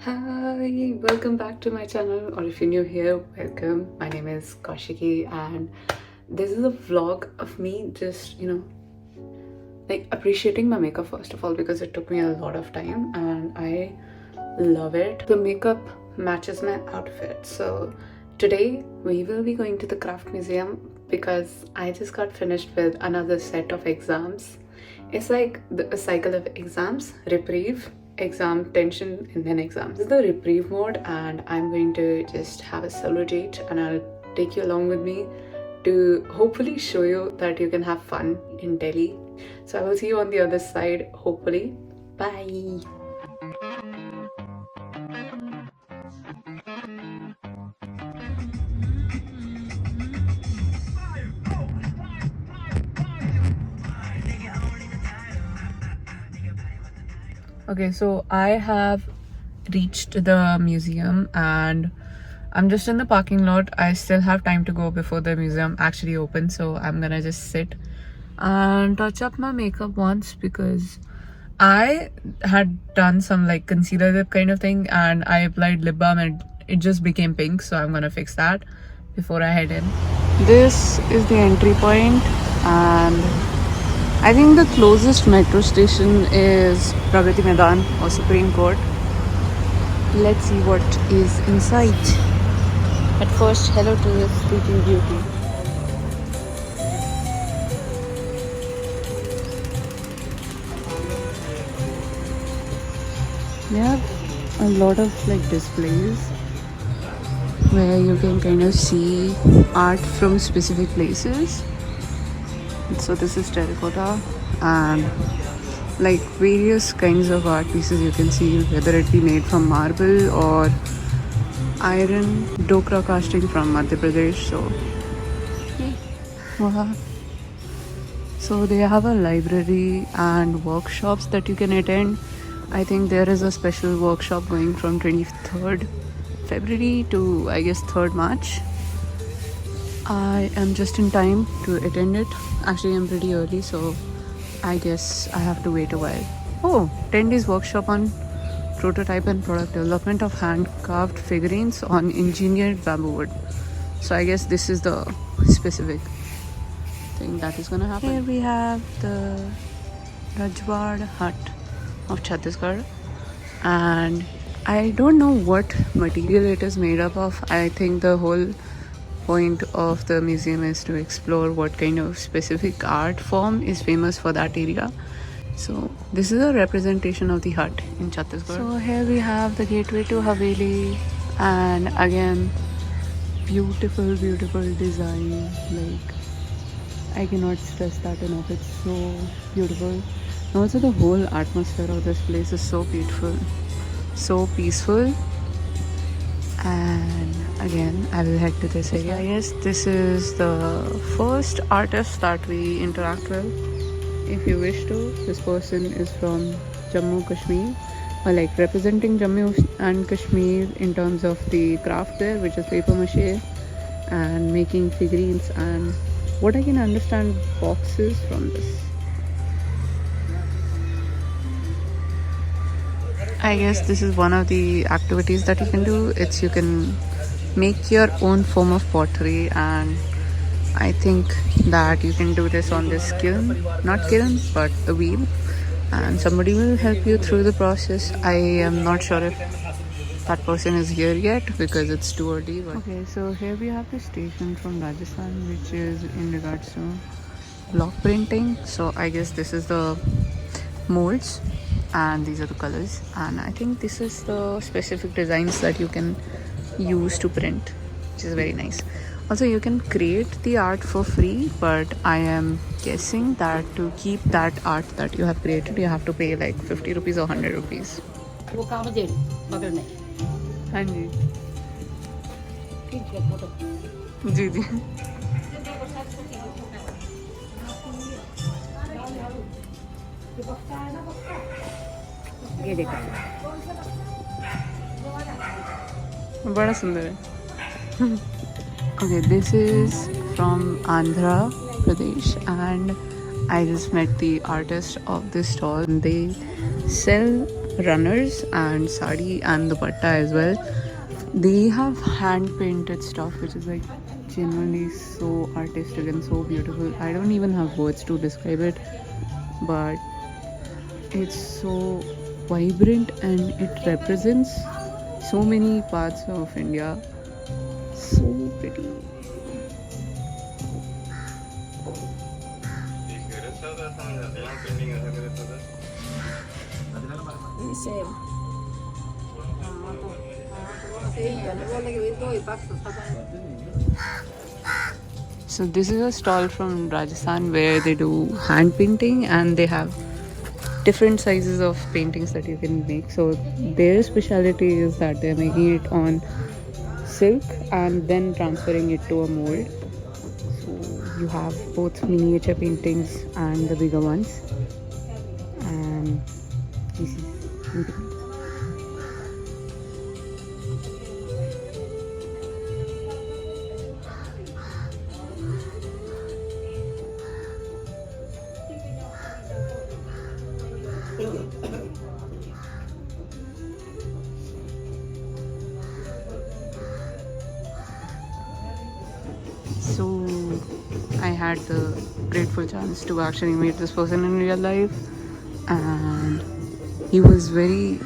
Hi, welcome back to my channel, or if you're new here, welcome. My name is Kaushiki, and this is a vlog of me just, like appreciating my makeup first of all because it took me a lot of time and I love it. The makeup matches my outfit. So today we will be going to the craft museum because I just got finished with another set of exams. It's like a cycle of exams, reprieve, exam tension, and then exams. This is the reprieve mode, and I'm going to just have a solo date and I'll take you along with me to hopefully show you that you can have fun in Delhi. So I will see you on the other side, hopefully. Bye. Okay, so I have reached the museum and I'm just in the parking lot. I still have time to go before the museum actually opens, so I'm gonna just sit and touch up my makeup once because I had done some like concealer lip kind of thing and I applied lip balm and it just became pink, so I'm gonna fix that before I head in. This is the entry point, and I think the closest metro station is Pragati Maidan or Supreme Court. Let's see what is inside. At first, hello to this Sleeping Beauty. They have a lot of like displays where you can kind of see art from specific places. So this is terracotta and like various kinds of art pieces you can see, whether it be made from marble or iron, dokra casting from Madhya Pradesh. So they have a library and workshops that you can attend. I think there is a special workshop going from 23rd February to I guess 3rd March. I am just in time to attend it. Actually, I'm pretty early, so I guess I have to wait a while. Oh, 10 days workshop on prototype and product development of hand-carved figurines on engineered bamboo wood. So I guess this is the specific thing that is gonna happen. Here we have the Rajwad hut of Chhattisgarh, and I don't know what material it is made up of. I think the whole point of the museum is to explore what kind of specific art form is famous for that area. So this is a representation of the hut in Chhattisgarh. So here we have the gateway to Haveli, and again beautiful design. Like I cannot stress that enough. It's so beautiful. And also the whole atmosphere of this place is so beautiful, so peaceful. And again I will head to this area. I guess this is the first artist that we interact with, if you wish to. This person is from Jammu Kashmir, or like representing Jammu and Kashmir in terms of the craft there, which is paper mache and making figurines and what I can understand, boxes from this. I guess this is one of the activities that you can do. It's you can make your own form of pottery, and I think that you can do this on this kiln, not kiln but the wheel, and somebody will help you through the process. I am not sure if that person is here yet because it's too early. But okay, so here we have the station from Rajasthan, which is in regards to block printing. So I guess this is the molds and these are the colors, and I think this is the specific designs that you can use to print, which is very nice. Also, you can create the art for free, but I am guessing that to keep that art that you have created, you have to pay like 50 rupees or 100 rupees. हाँ जी जी जी ये देखो बड़ा सुंदर है. Okay, this is from Andhra Pradesh, and I just met the artist of this stall. They sell runners and sari and the dupatta as well. They have hand painted stuff which is like genuinely so artistic and so beautiful. I don't even have words to describe it, but it's so vibrant and it represents so many parts of India. So pretty. So this is a stall from Rajasthan where they do hand painting and they have different sizes of paintings that you can make. So their specialty is that they're making it on silk and then transferring it to a mold. So you have both miniature paintings and the bigger ones. And this is beautiful. So I had the grateful chance to actually meet this person in real life, and he was very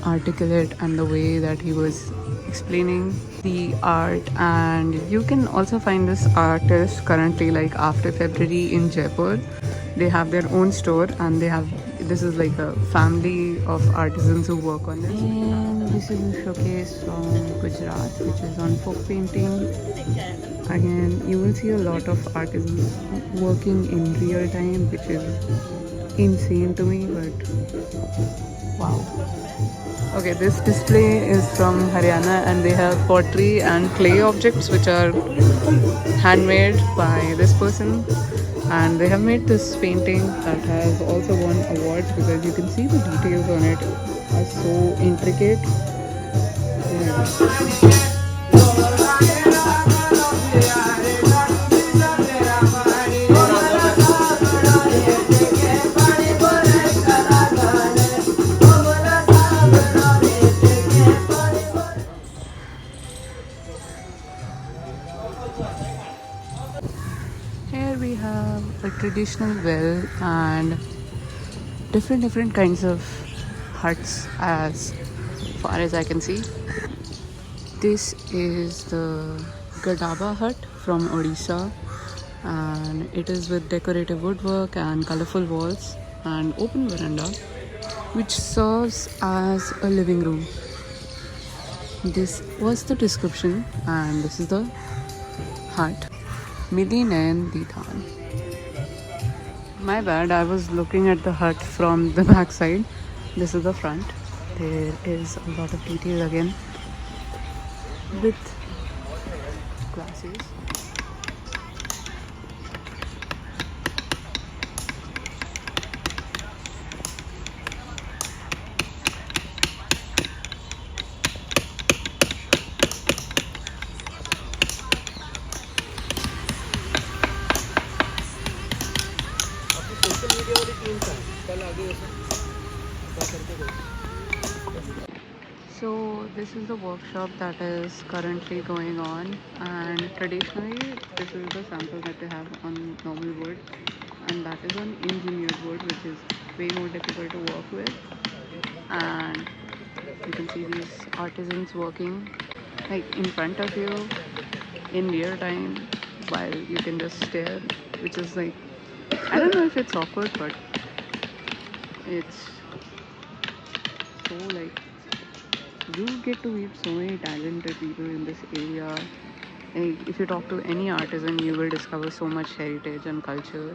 articulate, and the way that he was explaining the art. And you can also find this artist currently, like after February, in Jaipur. They have their own store and they have, this is like a family of artisans who work on this. And this is a showcase from Gujarat which is on folk painting. Again, you will see a lot of artisans working in real time, which is insane to me, but wow. Okay, this display is from Haryana and they have pottery and clay objects which are handmade by this person. And they have made this painting that has also won awards because you can see the details on it are so intricate. Here we have a traditional well and different kinds of huts as far as I can see. This is the Gadaba hut from Odisha, and it is with decorative woodwork and colorful walls and open veranda which serves as a living room. This was the description and this is the hut. Mili Nayan Dithan. My bad, I was looking at the hut from the back side. This is the front. There is a lot of detail again with glasses. So this is the workshop that is currently going on, and traditionally this is the sample that they have on normal wood, and that is on engineered wood, which is way more difficult to work with. And you can see these artisans working like in front of you in real time while you can just stare, which is like, I don't know if it's awkward, but it's so like, you get to meet so many talented people in this area. Like, if you talk to any artisan, you will discover so much heritage and culture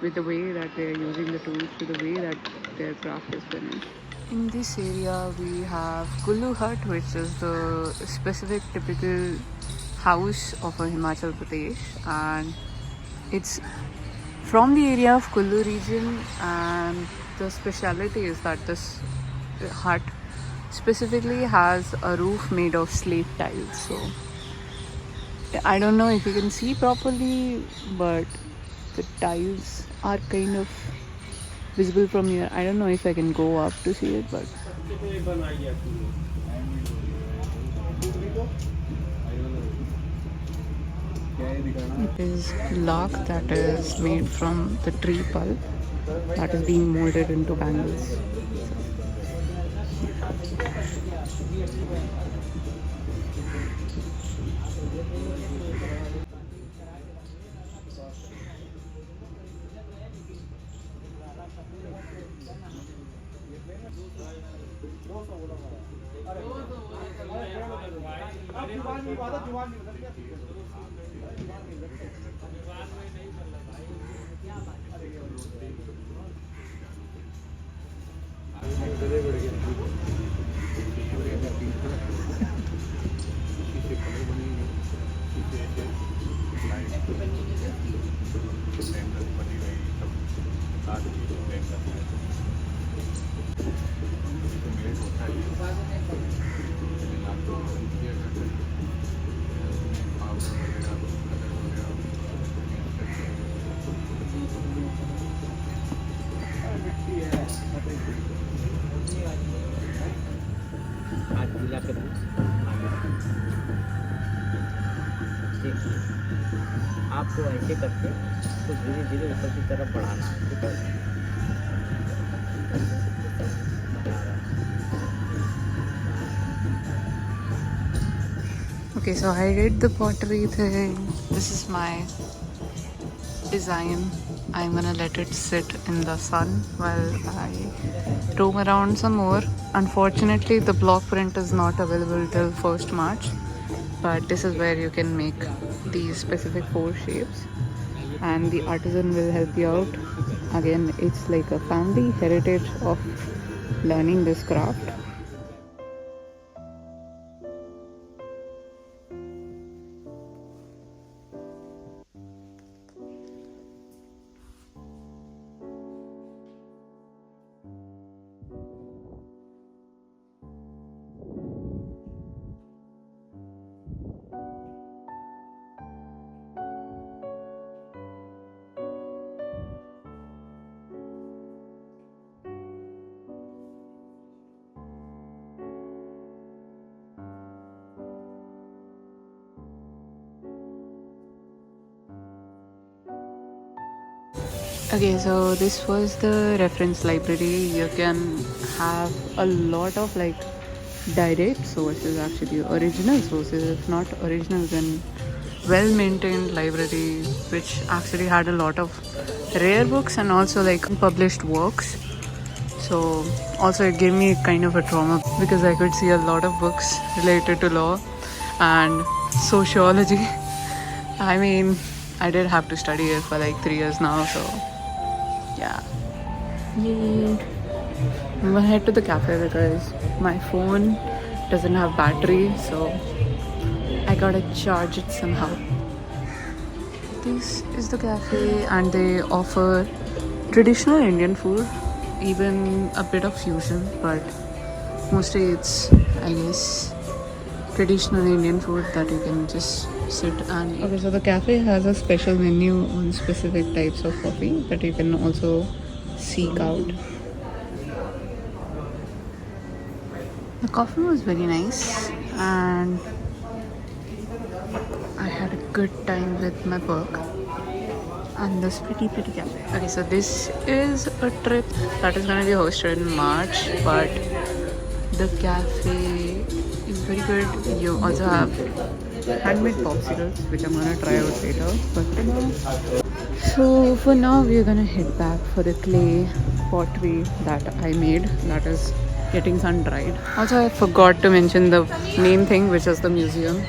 with the way that they are using the tools, with the way that their craft is finished. In this area, we have Kullu hut, which is the specific typical house of a Himachal Pradesh, and it's from the area of Kullu region. And the speciality is that this hut specifically has a roof made of slate tiles. So I don't know if you can see properly, but the tiles are kind of visible from here. I don't know if I can go up to see it, but It is lock that is made from the tree pulp that is being molded into bangles. आपको ऐसे करके उसको धीरे धीरे ऊपर की तरफ बढ़ाना है, ठीक है। Okay, so I did the pottery thing. This is my design. I'm gonna let it sit in the sun while I roam around some more. Unfortunately, the block print is not available till 1st March, but this is where you can make these specific 4 shapes and the artisan will help you out. Again, it's like a family heritage of learning this craft. Okay, so this was the reference library. You can have a lot of like direct sources, actually original sources. If not original, then well-maintained library, which actually had a lot of rare books and also like unpublished works. So also it gave me kind of a trauma because I could see a lot of books related to law and sociology. I mean, I did have to study it for like 3 years now, so yeah. Yay. I'm gonna head to the cafe because my phone doesn't have battery, so I gotta charge it somehow. This is the cafe and they offer traditional Indian food, even a bit of fusion, but mostly it's, I guess, traditional Indian food that you can just sit and eat. Okay, so the cafe has a special menu on specific types of coffee that you can also seek out. The coffee was very nice and I had a good time with my book and this pretty cafe. Okay, so this is a trip that is going to be hosted in March, but the cafe is very good. You also have handmade popsicles, which I'm gonna try out later. So for now, we're gonna head back for the clay pottery that I made. That is getting sun dried. Also, I forgot to mention the main thing, which is the museum.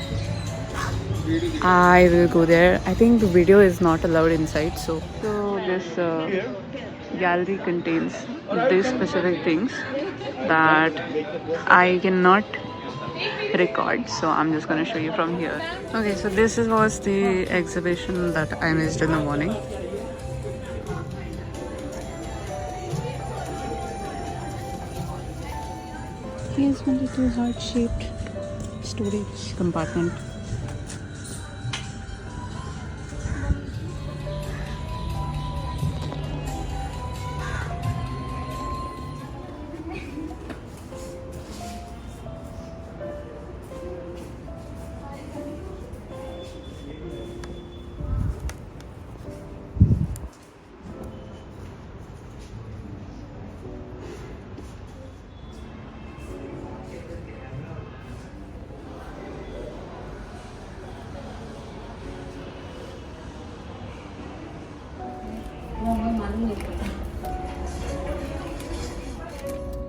I will go there. I think the video is not allowed inside. So this gallery contains these specific things that I cannot record, so I'm just going to show you from here. Okay, so this was the exhibition that I missed in the morning. Here's one little heart-shaped storage compartment.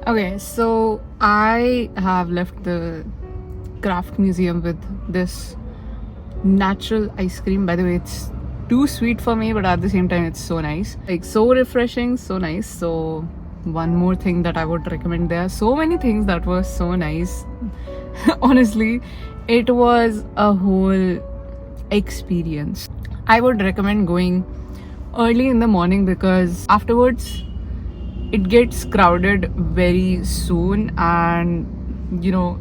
Okay, so I have left the craft museum with this natural ice cream. By the way, it's too sweet for me, but at the same time, it's so nice. Like, so refreshing, so nice. So, one more thing that I would recommend, there are so many things that were so nice. Honestly, it was a whole experience. I would recommend going early in the morning because afterwards it gets crowded very soon, and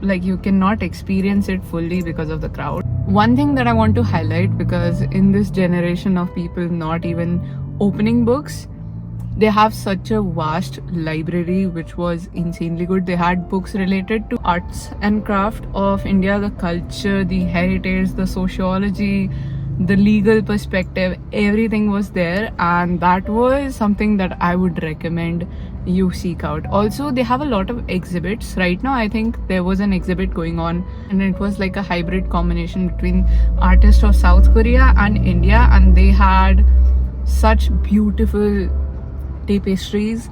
like you cannot experience it fully because of the crowd. One thing that I want to highlight, because in this generation of people not even opening books, they have such a vast library, which was insanely good. They had books related to arts and craft of India, the culture, the heritage, the sociology, the legal perspective, everything was there, and that was something that I would recommend you seek out. Also, they have a lot of exhibits. Right now, I think there was an exhibit going on, and it was like a hybrid combination between artists of South Korea and India, and they had such beautiful tapestries,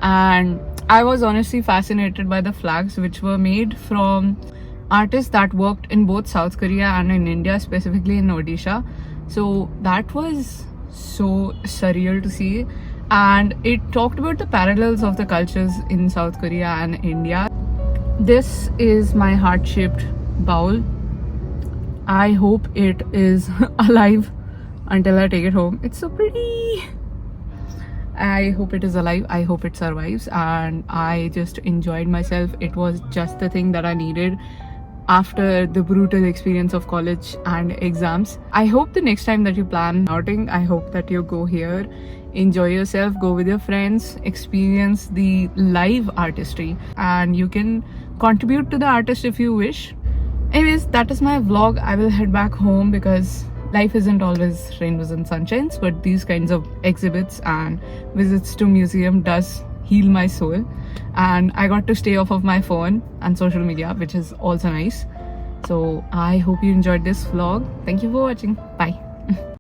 and I was honestly fascinated by the flags, which were made from artists that worked in both South Korea and in India, specifically in Odisha. So that was so surreal to see, and it talked about the parallels of the cultures in South Korea and India. This is my heart-shaped bowl. I hope it is alive until I take it home. It's so pretty. I hope it is alive. I hope it survives. And I just enjoyed myself. It was just the thing that I needed after the brutal experience of college and exams. I hope the next time that you plan outing, I hope that you go here, enjoy yourself, go with your friends, experience the live artistry, and you can contribute to the artist if you wish. Anyways, that is my vlog. I will head back home because life isn't always rainbows and sunshines, but these kinds of exhibits and visits to museum does heal my soul, and I got to stay off of my phone and social media, which is also nice. So I hope you enjoyed this vlog. Thank you for watching. Bye.